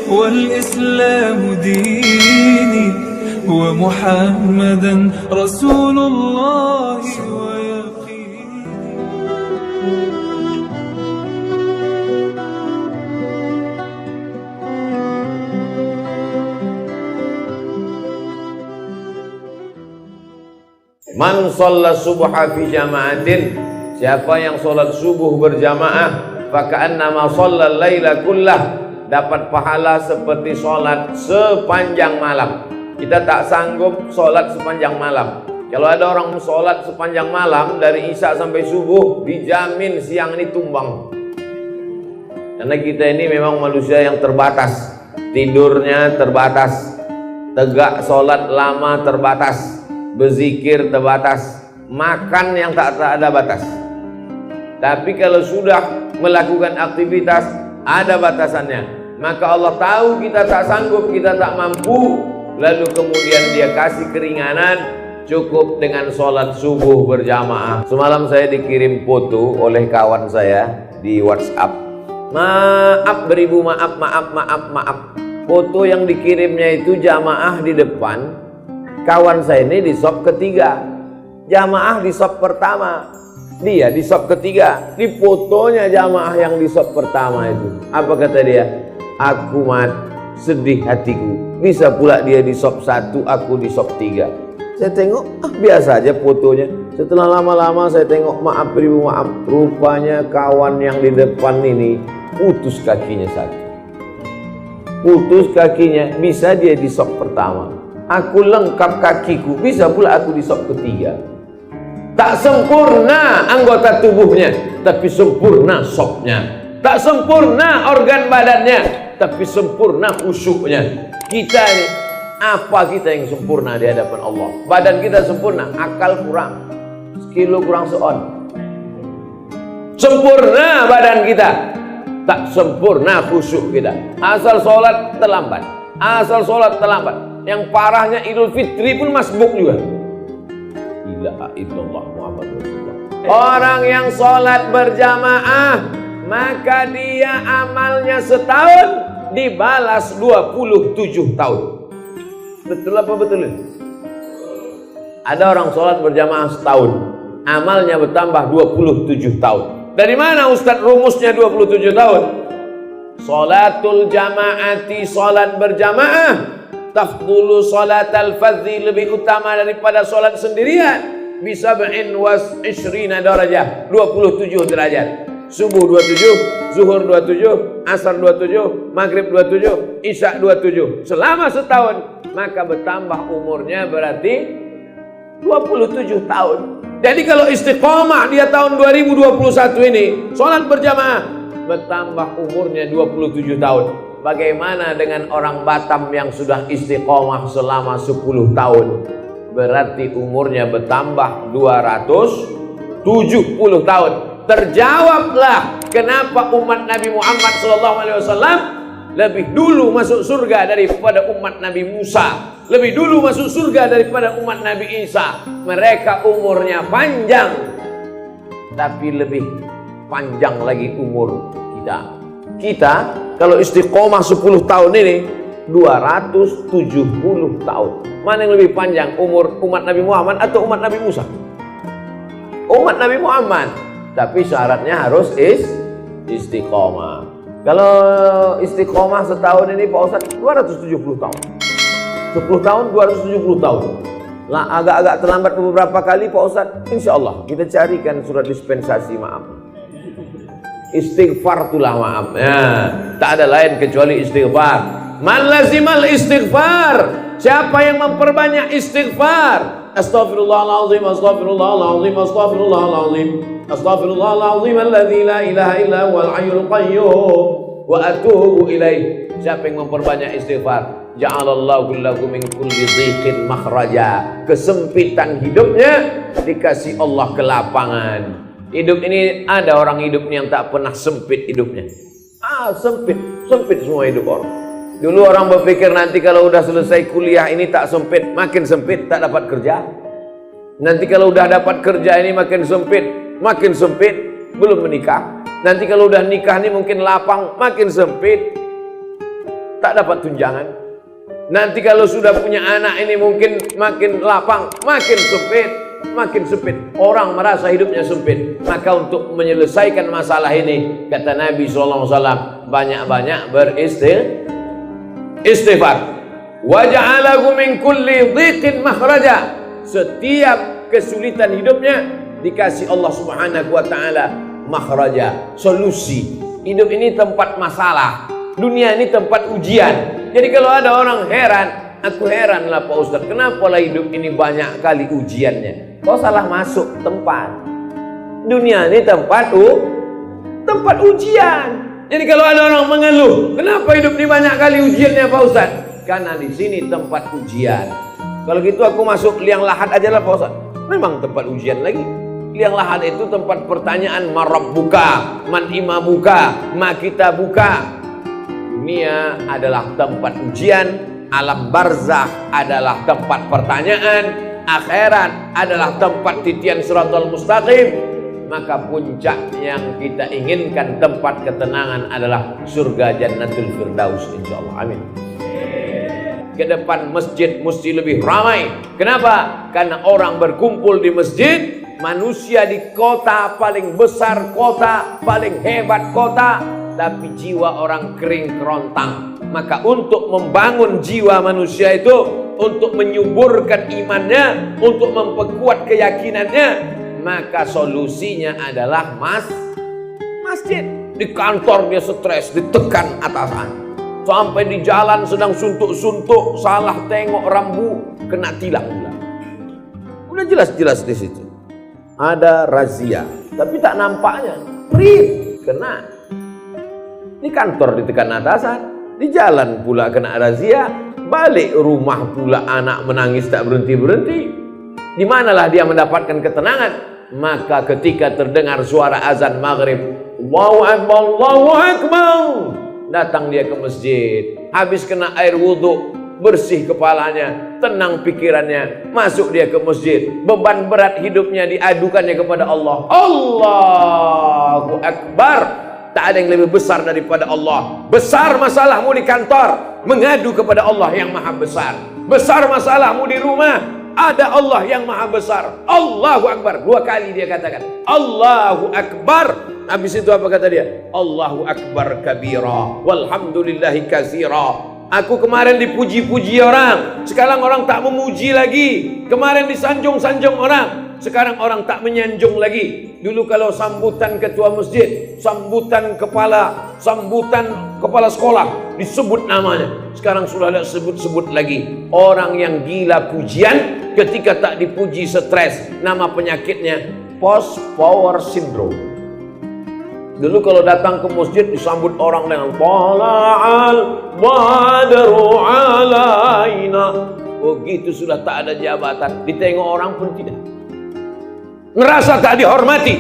والإسلام ديني ومحمدا رسول الله ويقيني. Man shalla subha fi jama'atin, siapa yang sholat subuh berjamaah, faka'annama shallal laila kullah, dapat pahala seperti sholat sepanjang malam. Kita tak sanggup sholat sepanjang malam. Kalau ada orang sholat sepanjang malam dari isya sampai subuh, dijamin siang ini tumbang. Karena kita ini memang manusia yang terbatas, tidurnya terbatas, tegak sholat lama terbatas, berzikir terbatas, makan yang tak ada batas. Tapi kalau sudah melakukan aktivitas ada batasannya, maka Allah tahu kita tak sanggup, kita tak mampu, lalu kemudian dia kasih keringanan, cukup dengan sholat subuh berjamaah. Semalam saya dikirim foto oleh kawan saya di WhatsApp. Maaf beribu, maaf. Foto yang dikirimnya itu jamaah di depan. Kawan saya ini di sop ketiga, jamaah di sop pertama, dia di sop ketiga. Di fotonya jamaah yang di sop pertama itu, apa kata dia? Aku mat sedih hatiku, bisa pula dia di sop satu, aku di sop tiga. Saya tengok, biasa aja fotonya. Setelah lama-lama saya tengok, maaf beribu maaf, rupanya kawan yang di depan ini putus kakinya satu. Putus kakinya, bisa dia di sop pertama. Aku lengkap kakiku, bisa pula aku di sop ketiga. Tak sempurna anggota tubuhnya, tapi sempurna sopnya. Tak sempurna organ badannya, tapi sempurna khusyuknya. Kita ini, apa kita yang sempurna di hadapan Allah? Badan kita sempurna, akal kurang, sekilo kurang seon. Sempurna badan kita, tak sempurna khusyuk kita. Asal sholat terlambat, asal sholat terlambat. Yang parahnya Idul Fitri pun masbuk juga. La ilaha illallah Muhammad Rasulullah. Orang yang sholat berjamaah, maka dia amalnya setahun dibalas 27 tahun. Betul apa betul? Ada orang sholat berjamaah setahun, amalnya bertambah 27 tahun. Dari mana Ustadz rumusnya 27 tahun? Sholatul jamaati, sholat berjamaah, tafdulu sholatal fadzi, lebih utama daripada sholat sendirian. Bisa ba'in was ishrina darajah, 27 derajat. Subuh 27, zuhur 27, asar 27, maghrib 27, isya 27. Selama setahun, maka bertambah umurnya berarti 27 tahun. Jadi kalau istiqomah dia tahun 2021 ini, sholat berjamaah, bertambah umurnya 27 tahun. Bagaimana dengan orang Batam yang sudah istiqomah selama 10 tahun? Berarti umurnya bertambah 270 tahun. Terjawablah kenapa umat Nabi Muhammad SAW lebih dulu masuk surga daripada umat Nabi Musa, lebih dulu masuk surga daripada umat Nabi Isa. Mereka umurnya panjang, tapi lebih panjang lagi umur kita. Kita kalau istiqomah 10 tahun ini 270 tahun. Mana yang lebih panjang, umur umat Nabi Muhammad atau umat Nabi Musa? Umat Nabi Muhammad. Tapi syaratnya harus istiqomah. Kalau istiqomah setahun ini Pak Ustadz 270 tahun. 10 tahun 270 tahun. Lah agak-agak terlambat beberapa kali Pak Ustadz. Insya Allah kita carikan surat dispensasi maaf. Istighfar itulah maaf. Ya, tak ada lain kecuali istighfar. Man lazimal istighfar, siapa yang memperbanyak istighfar. Astaghfirullahaladzim, astaghfirullahaladzim, astaghfirullahaladzim, astaghfirullahaladzim alladzi la ilaha illa huwal hayyul qayyum wa atubu ilaih. Siapa yang memperbanyak istighfar, ja'alallahu lahu min kulli dhiqin makhraja. Kesempitan hidupnya dikasih Allah kelapangan. Hidup ini, ada orang hidup yang tak pernah sempit hidupnya. Sempit semua hidup orang. Dulu orang berpikir nanti kalau udah selesai kuliah ini tak sempit, makin sempit, tak dapat kerja. Nanti kalau udah dapat kerja ini makin sempit, belum menikah. Nanti kalau udah nikah ini mungkin lapang, makin sempit. tak dapat tunjangan. Nanti kalau sudah punya anak ini mungkin makin lapang, makin sempit, makin sempit. Orang merasa hidupnya sempit. Maka untuk menyelesaikan masalah ini, kata Nabi SAW, banyak-banyak beristighfar. Wa ja'alahu min kulli dhiqin makhraja. Setiap kesulitan hidupnya dikasih Allah Subhanahu wa taala makhraja, solusi. Hidup ini tempat masalah, dunia ini tempat ujian. Jadi kalau ada orang heran, aku heran lah Pak Ustadz, kenapa lah hidup ini banyak kali ujiannya? Kau salah masuk tempat. Dunia ini tempat ujian. Jadi kalau ada orang mengeluh, kenapa hidup ini banyak kali ujiannya Pak Ustadz? Karena di sini tempat ujian. Kalau gitu aku masuk liang lahat aja lah Pak Ustadz. Memang tempat ujian lagi. Liang lahat itu tempat pertanyaan, man rabbuka, man imamuka, ma kitabuka. Dunia adalah tempat ujian, alam barzakh adalah tempat pertanyaan, akhirat adalah tempat titian siratal mustaqim. Maka puncak yang kita inginkan, tempat ketenangan adalah surga jannatul firdaus insyaallah. Amin. Ke depan masjid mesti lebih ramai. Kenapa? Karena orang berkumpul di masjid. Manusia di kota paling besar, kota paling hebat kota, tapi jiwa orang kering kerontang. Maka untuk membangun jiwa manusia itu, untuk menyuburkan imannya, untuk memperkuat keyakinannya, maka solusinya adalah masjid. Di kantor dia stres, ditekan atasan. Sampai di jalan sedang suntuk-suntuk, salah tengok rambu, kena tilang pula. Udah jelas-jelas di situ. Ada razia, tapi tak nampaknya. Kena. Di kantor ditekan atasan, di jalan pula kena razia, balik rumah pula anak menangis tak berhenti-berhenti. Di manalah dia mendapatkan ketenangan? Maka ketika terdengar suara azan maghrib, Allahu Akbar, Allahu Akbar, datang dia ke masjid, habis kena air wudhu, bersih kepalanya, tenang pikirannya, masuk dia ke masjid. Beban berat hidupnya diadukannya kepada Allah. Allahu Akbar. Tak ada yang lebih besar daripada Allah. Besar masalahmu di kantor, mengadu kepada Allah yang maha besar. Besar masalahmu di rumah, ada Allah yang maha besar. Allahu Akbar. 2 kali dia katakan Allahu Akbar. Habis itu apa kata dia? Allahu Akbar kabira, walhamdulillahi katsira. Aku kemarin dipuji-puji orang, sekarang orang tak memuji lagi. Kemarin disanjung-sanjung orang, sekarang orang tak menyanjung lagi. Dulu kalau sambutan ketua masjid, sambutan kepala sekolah, disebut namanya. Sekarang sudah tidak sebut-sebut lagi. Orang yang gila pujian, ketika tak dipuji stres. Nama penyakitnya post power syndrome. Dulu kalau datang ke masjid disambut orang dengan Tala'al badru alaina. Begitu sudah tak ada jabatan, ditengok orang pun tidak. Ngerasa tak dihormati.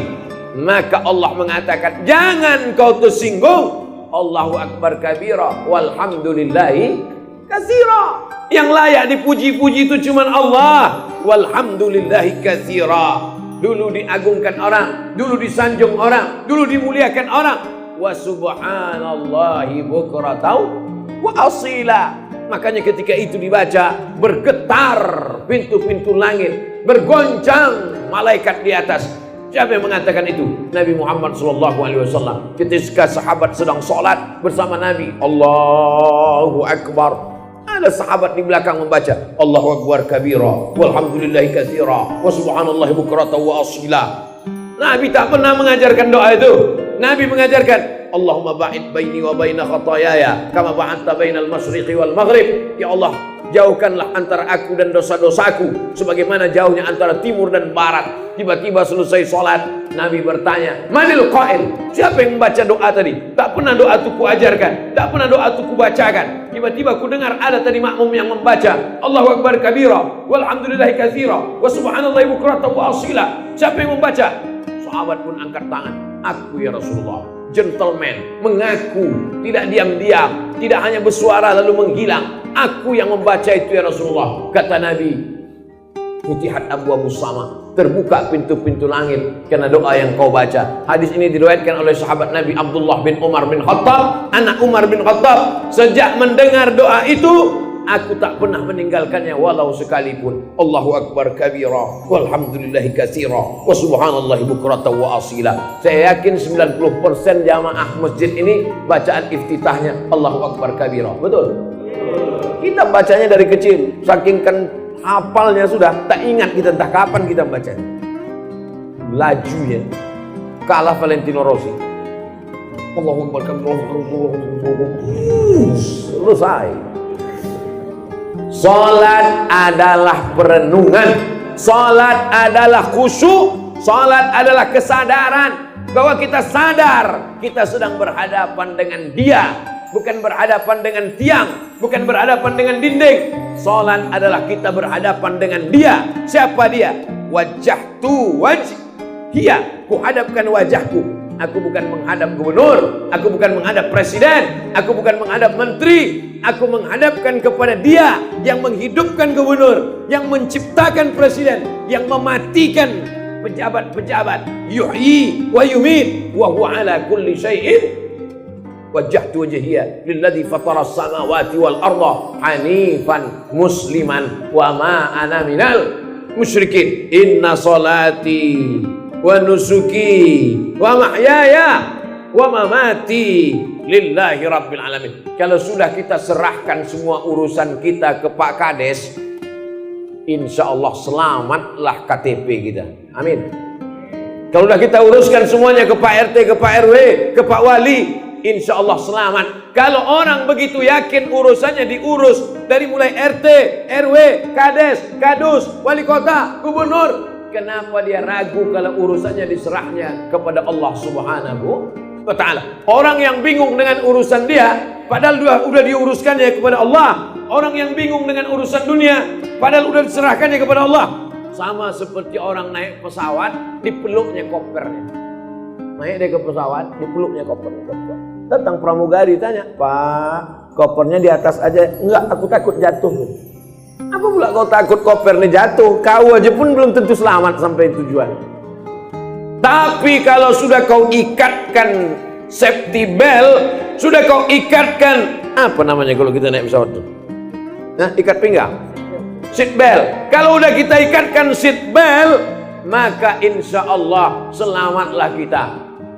Maka Allah mengatakan, jangan kau tersinggung. Allahu Akbar kabira, walhamdulillahi katsira. Yang layak dipuji-puji itu cuma Allah. Walhamdulillahi katsira. Dulu diagungkan orang, dulu disanjung orang, dulu dimuliakan orang. Wa subhanallahi bukratan wa asila. Makanya ketika itu dibaca, bergetar pintu-pintu langit, bergoncang malaikat di atas. Siapa yang mengatakan itu? Nabi Muhammad SAW. Ketika sahabat sedang sholat bersama Nabi, Allahu Akbar, ada sahabat di belakang membaca Allahu Akbar kabira, walhamdulillahi katsira, wa subhanallahi bukratan wa asila. Nabi tak pernah mengajarkan doa itu. Nabi mengajarkan Allahumma ba'id baini wa baina khataayaya kama ba'adta bainal masyriqi wal maghrib. Ya Allah, jauhkanlah antara aku dan dosa-dosaku sebagaimana jauhnya antara timur dan barat. Tiba-tiba selesai sholat, Nabi bertanya, manil qail? Siapa yang membaca doa tadi? Tak pernah doa itu kuajarkan, tak pernah doa itu kubacakan. Tiba-tiba ku dengar ada tadi makmum yang membaca Allahu Akbar kabira, walhamdulillahi katsira, wa subhanallahi bukratan wa asila. Siapa yang membaca? Sahabat pun angkat tangan. Aku ya Rasulullah. Gentleman, mengaku, tidak diam-diam, tidak hanya bersuara lalu menghilang. Aku yang membaca itu ya Rasulullah. Kata Nabi, futihat abwaabus sama, terbuka pintu-pintu langit karena doa yang kau baca. Hadis ini diriwayatkan oleh sahabat Nabi Abdullah bin Umar bin Khattab. Anak Umar bin Khattab, sejak mendengar doa itu, aku tak pernah meninggalkannya walau sekalipun. Allahu akbar kabira walhamdulillahi katsira wa subhanallahi bukratan wa asila. Saya yakin 90% jamaah masjid ini bacaan iftitahnya Allahu akbar kabira. Betul? Kita bacanya dari kecil, saking kan hafalnya sudah, tak ingat kita entah kapan kita bacanya. Lajunya kalah Valentino Rossi. Allahu akbar kabira. Selesai. Salat adalah perenungan, salat adalah khusyuk, salat adalah kesadaran bahwa kita sadar kita sedang berhadapan dengan Dia, bukan berhadapan dengan tiang, bukan berhadapan dengan dinding. Salat adalah kita berhadapan dengan Dia. Siapa Dia? Wajjahtu wajhiya, ku hadapkan wajahku. Aku bukan menghadap gubernur, aku bukan menghadap presiden, aku bukan menghadap menteri, aku menghadapkan kepada Dia yang menghidupkan gubernur, yang menciptakan presiden, yang mematikan pejabat-pejabat. Yuhyi wa yumit wa huwa ala kulli syai'in. Wajjahtu wajhiya lilladzi fatara as-samawati wal arda hanifan musliman wa ma ana minal musyrikin. Inna salati wa nusuki wa mahyaya wa mamati lillahi rabbil alamin. Kalau sudah kita serahkan semua urusan kita ke Pak Kades, insya Allah selamatlah KTP kita. Amin. Kalau sudah kita uruskan semuanya ke Pak RT, ke Pak RW, ke Pak Wali, insya Allah selamat. Kalau orang begitu yakin urusannya diurus dari mulai RT, RW, Kades, Kadus, Wali Kota, Gubernur, kenapa dia ragu kalau urusannya diserahnya kepada Allah Subhanahu wa ta'ala? Orang yang bingung dengan urusan dia, padahal sudah diuruskannya kepada Allah. Orang yang bingung dengan urusan dunia, padahal sudah diserahkannya kepada Allah. Sama seperti orang naik pesawat, dipeluknya kopernya. Naik dia ke pesawat, dipeluknya kopernya. Datang pramugari tanya, Pak, kopernya di atas aja. Enggak, aku takut jatuh. Apa pula kau takut koper ini jatuh? Kau aja pun belum tentu selamat sampai tujuan. Tapi kalau sudah kau ikatkan safety belt, sudah kau ikatkan, apa namanya kalau kita naik pesawat itu? Nah, ikat pinggang, seat belt. Kalau udah kita ikatkan seat belt, maka insya Allah selamatlah kita.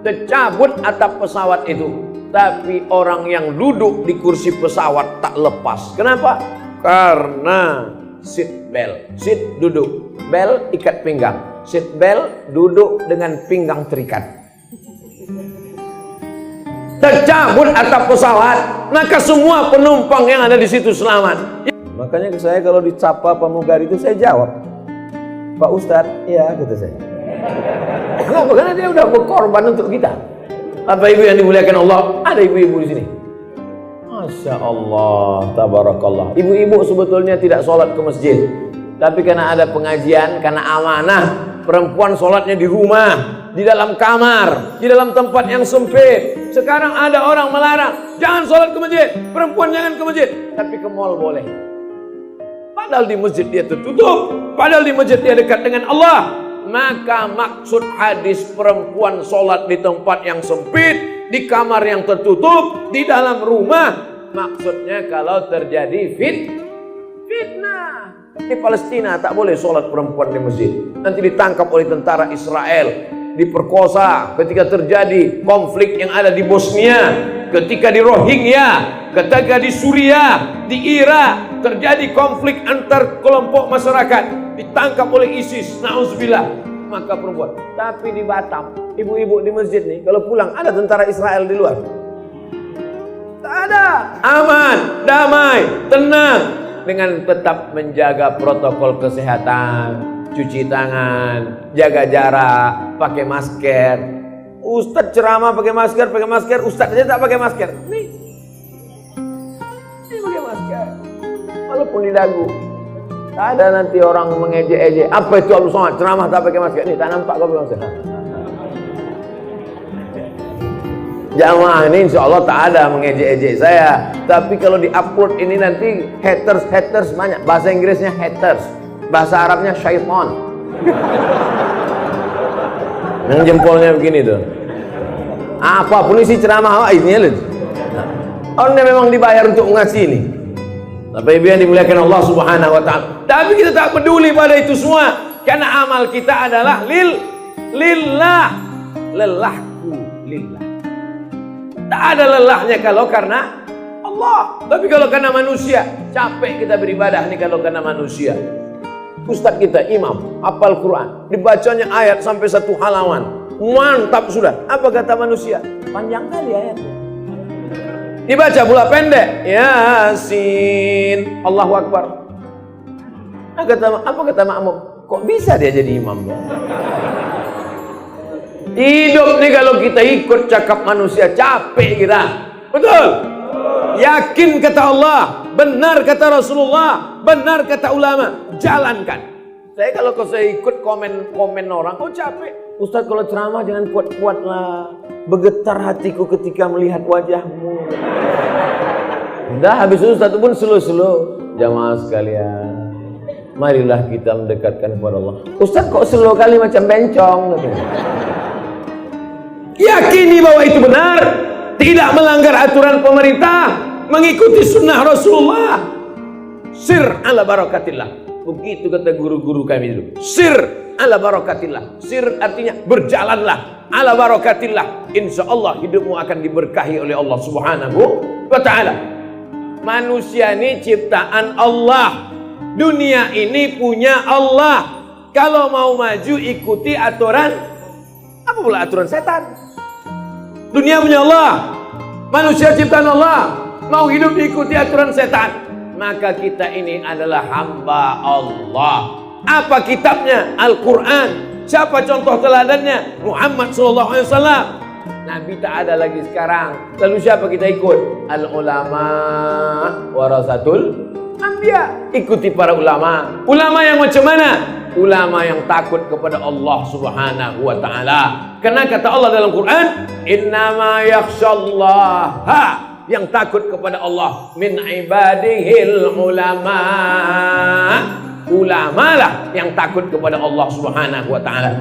Tercabut atap pesawat itu, tapi orang yang duduk di kursi pesawat tak lepas. Kenapa? Karena seat belt. Seat duduk, belt ikat pinggang. Seat belt duduk dengan pinggang terikat. Tercabut atap pesawat, maka semua penumpang yang ada di situ selamat. Makanya saya kalau dicapa pramugari itu saya jawab, Pak Ustadz, ya kata saya. Kenapa? Karena dia udah berkorban untuk kita. Apa ibu yang dimuliakan Allah? Ada ibu-ibu di sini. Masya Allah, tabarakallah. Ibu-ibu sebetulnya tidak sholat ke masjid, tapi karena ada pengajian, karena amanah, perempuan sholatnya di rumah, di dalam kamar, di dalam tempat yang sempit. Sekarang ada orang melarang, jangan sholat ke masjid, perempuan jangan ke masjid, tapi ke mall boleh. Padahal di masjid dia tertutup, padahal di masjid dia dekat dengan Allah. Maka maksud hadis perempuan sholat di tempat yang sempit, di kamar yang tertutup, di dalam rumah, maksudnya kalau terjadi fitnah. Di Palestina tak boleh sholat perempuan di masjid. Nanti ditangkap oleh tentara Israel, diperkosa. Ketika terjadi konflik yang ada di Bosnia, ketika di Rohingya, ketika di Suriah, di Irak terjadi konflik antar kelompok masyarakat, ditangkap oleh ISIS, na'udzubillah, maka perempuan. Tapi di Batam, ibu-ibu di masjid nih, kalau pulang ada tentara Israel di luar, tak ada, aman, damai, tenang, dengan tetap menjaga protokol kesehatan, cuci tangan, jaga jarak, pakai masker. Ustadz ceramah pakai masker, Ustadz aja tak pakai masker. Nih pakai masker, walaupun di dagu. Tak ada nanti orang mengejek-ejek, apa itu Abdul Somad ceramah tak pakai masker. Nih tak nampak kau pakai masker. Jamaah ini insya Allah tak ada mengejek-ejek saya. Tapi kalau di-upload ini nanti haters banyak. Bahasa Inggrisnya haters, bahasa Arabnya syaitan. Yang jempolnya begini tuh. Apapun isi ceramah ini ya. Orang yang memang dibayar untuk ngasih ini. Bapak Ibu yang dimuliakan Allah Subhanahu wa taala. Tapi kita tak peduli pada itu semua karena amal kita adalah lillah. Lelahku lillah. Tak ada lelahnya kalau karena Allah. Tapi kalau karena manusia, capek kita beribadah nih kalau karena manusia. Ustadz kita imam, hafal Quran, dibacanya ayat sampai 1 halaman. Mantap sudah. Apa kata manusia? Panjang kali ayatnya. Dibaca pula pendek. Yasin. Allahu Akbar. Apa kata makmum? Kok bisa dia jadi imam? Hidup nih kalau kita ikut cakap manusia, capek kita. Betul? Yakin kata Allah, benar kata Rasulullah, benar kata ulama, jalankan. Kalau saya ikut komen orang, oh capek. Ustaz kalau ceramah jangan kuat-kuat lah. Bergetar hatiku ketika melihat wajahmu. Udah habis itu Ustaz pun slow-slow. Jamaah sekalian, marilah kita mendekatkan kepada Allah. Ustaz kok slow kali macam bencong katanya. Yakini bahwa itu benar, tidak melanggar aturan pemerintah, mengikuti sunnah Rasulullah. Sir ala barakatillah. Begitu kata guru-guru kami dulu. Sir ala barakatillah. Sir artinya berjalanlah ala barakatillah. Insya Allah hidupmu akan diberkahi oleh Allah Subhanahu wa ta'ala. Manusia ini ciptaan Allah. Dunia ini punya Allah. Kalau mau maju ikuti aturan, apa pula aturan setan? Dunia punya Allah, manusia ciptaan Allah. Mau hidup diikuti aturan setan, maka kita ini adalah hamba Allah. Apa kitabnya? Al-Quran. Siapa contoh teladannya? Muhammad SAW. Nabi tak ada lagi sekarang. Lalu siapa kita ikut? Al-ulama warasatul anbiya. Ikuti para ulama. Ulama yang macam mana? Ulama yang takut kepada Allah Subhanahu wa ta'ala. Karena kata Allah dalam Quran, innama yakhshallaha, yang takut kepada Allah min ibadihil ulama. Ulama lah yang takut kepada Allah Subhanahu wa ta'ala.